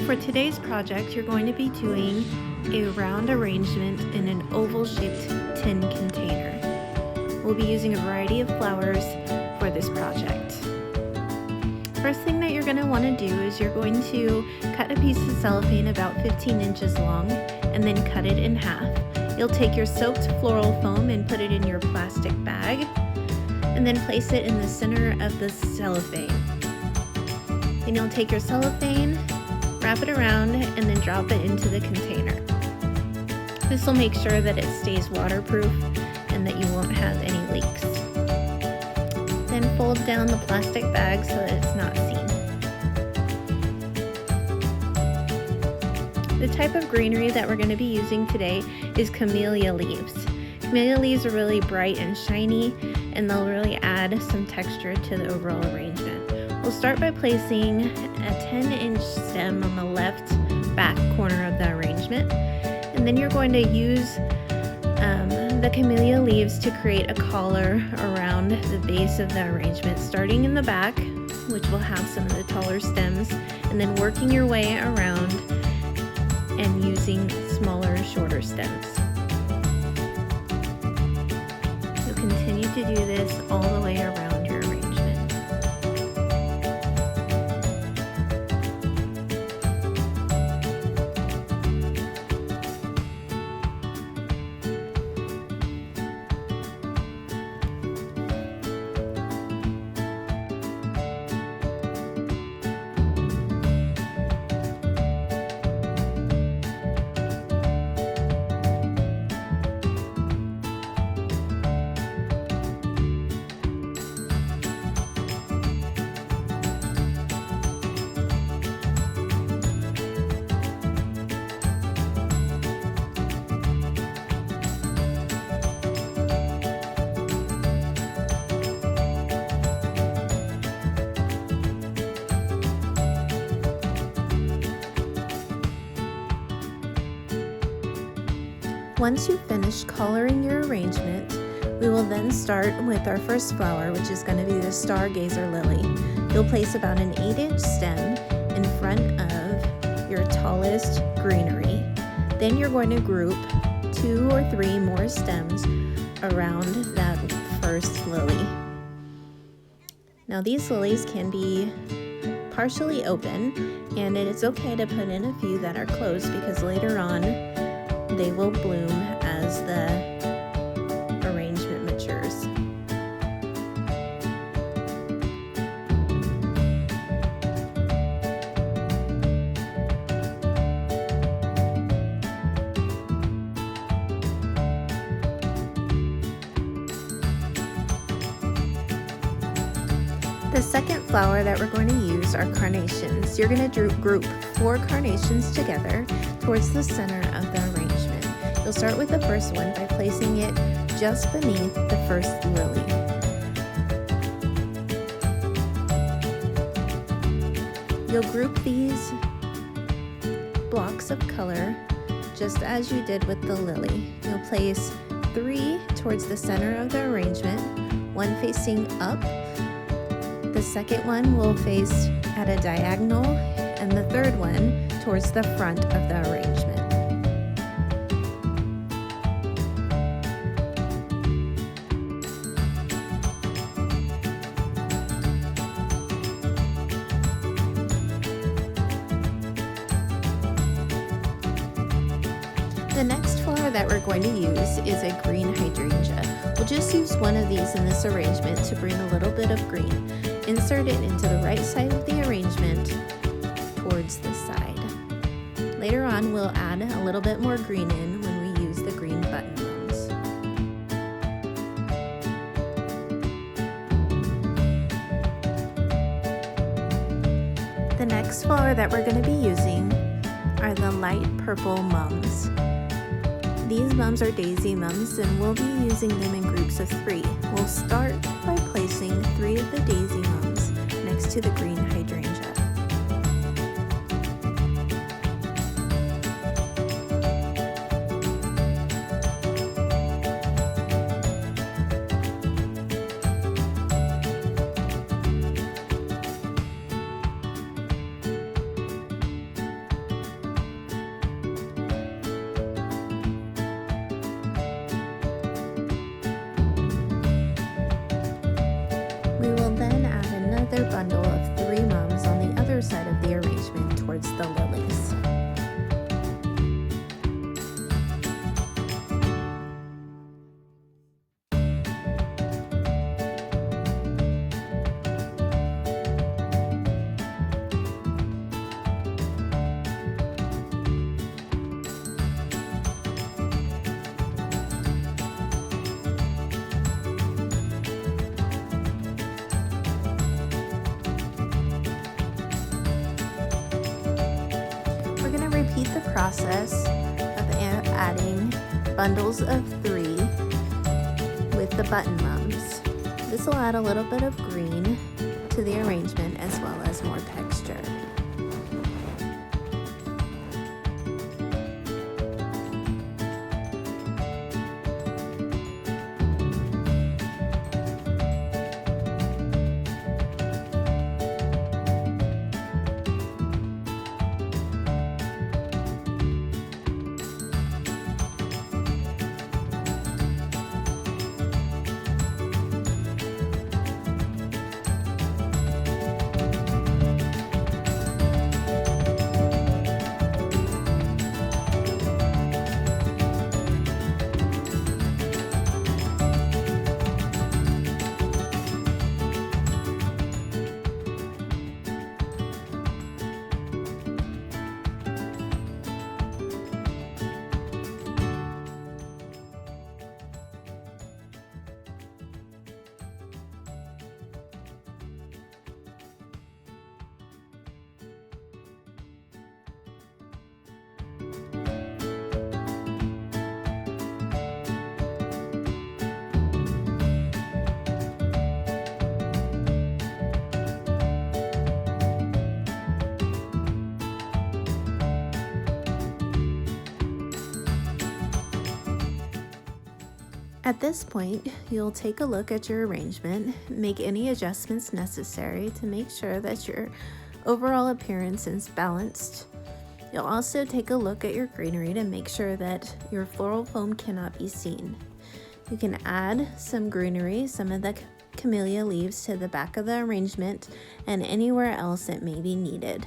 For today's project, you're going to be doing a round arrangement in an oval-shaped tin container. We'll be using a variety of flowers for this project. First thing that you're going to want to do is you're going to cut a piece of cellophane about 15 inches long and then cut it in half. You'll take your soaked floral foam and put it in your plastic bag and then place it in the center of the cellophane. Then you'll take your cellophane, wrap it around, and then drop it into the container. This will make sure that it stays waterproof and that you won't have any leaks. Then fold down the plastic bag so that it's not seen. The type of greenery that we're going to be using today is camellia leaves. Camellia leaves are really bright and shiny, and they'll really add some texture to the overall arrangement. We'll start by placing a 10-inch stem on the left back corner of the arrangement, and then you're going to use the camellia leaves to create a collar around the base of the arrangement, starting in the back, which will have some of the taller stems, and then working your way around and using smaller, shorter stems. You'll continue to do this all the way around your arrangement. Once you've finished coloring your arrangement, we will then start with our first flower, which is going to be the stargazer lily. You'll place about an 8-inch stem in front of your tallest greenery. Then you're going to group 2 or 3 more stems around that first lily. Now these lilies can be partially open, and it's okay to put in a few that are closed because later on they will bloom as the arrangement matures. The second flower that we're going to use are carnations. You're going to group 4 carnations together towards the center of the arrangement. You'll start with the first one by placing it just beneath the first lily. You'll group these blocks of color just as you did with the lily. You'll place 3 towards the center of the arrangement, 1 facing up. The second one will face at a diagonal, and the third one towards the front of the arrangement. The next flower that we're going to use is a green hydrangea. We'll just use one of these in this arrangement to bring a little bit of green. Insert it into the right side of the arrangement towards the side. Later on, we'll add a little bit more green in when we use the green button mums. The next flower that we're going to be using are the light purple mums. These mums are daisy mums, and we'll be using them in groups of 3. We'll start by placing 3 of the daisy mums next to the green hydrangea. the process of adding bundles of 3 with the button mums. This will add a little bit of green to the arrangement as well as more texture. At this point, you'll take a look at your arrangement, make any adjustments necessary to make sure that your overall appearance is balanced. You'll also take a look at your greenery to make sure that your floral foam cannot be seen. You can add some greenery, some of the camellia leaves to the back of the arrangement and anywhere else it may be needed.